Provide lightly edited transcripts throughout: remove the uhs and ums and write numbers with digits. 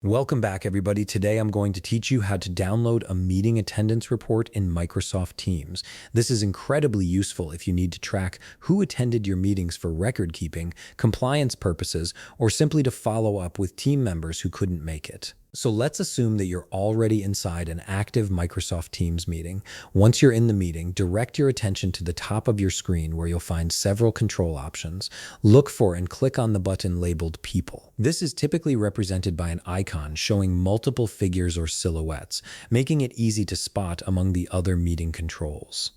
Welcome back, everybody. Today I'm going to teach you how to download a meeting attendance report in Microsoft Teams. This is incredibly useful if you need to track who attended your meetings for record keeping, compliance purposes, or simply to follow up with team members who couldn't make it. So let's assume that you're already inside an active Microsoft Teams meeting. Once you're in the meeting, direct your attention to the top of your screen where you'll find several control options. Look for and click on the button labeled People. This is typically represented by an icon showing multiple figures or silhouettes, making it easy to spot among the other meeting controls.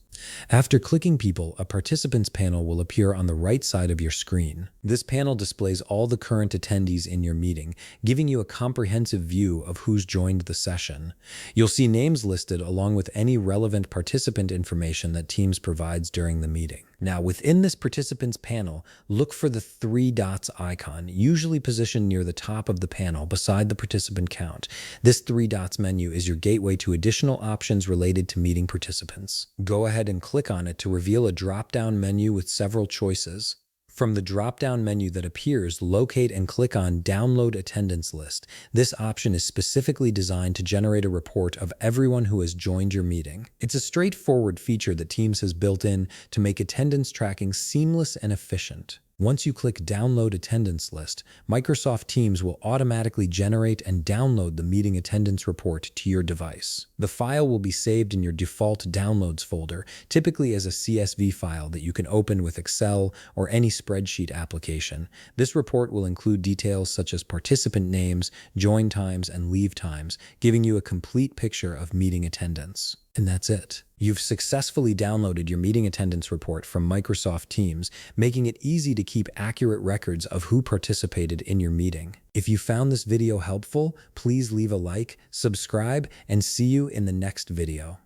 After clicking People, a participants panel will appear on the right side of your screen. This panel displays all the current attendees in your meeting, giving you a comprehensive view of who's joined the session. You'll see names listed along with any relevant participant information that Teams provides during the meeting. Now, within this participants panel, look for the three dots icon, usually positioned near the top of the panel beside the participant count. This three dots menu is your gateway to additional options related to meeting participants. Go ahead and click on it to reveal a drop-down menu with several choices. From the drop-down menu that appears, locate and click on Download Attendance List. This option is specifically designed to generate a report of everyone who has joined your meeting. It's a straightforward feature that Teams has built in to make attendance tracking seamless and efficient. Once you click Download Attendance List, Microsoft Teams will automatically generate and download the meeting attendance report to your device. The file will be saved in your default Downloads folder, typically as a CSV file that you can open with Excel or any spreadsheet application. This report will include details such as participant names, join times, and leave times, giving you a complete picture of meeting attendance. And that's it. You've successfully downloaded your meeting attendance report from Microsoft Teams, making it easy to keep accurate records of who participated in your meeting. If you found this video helpful, please leave a like, subscribe, and see you in the next video.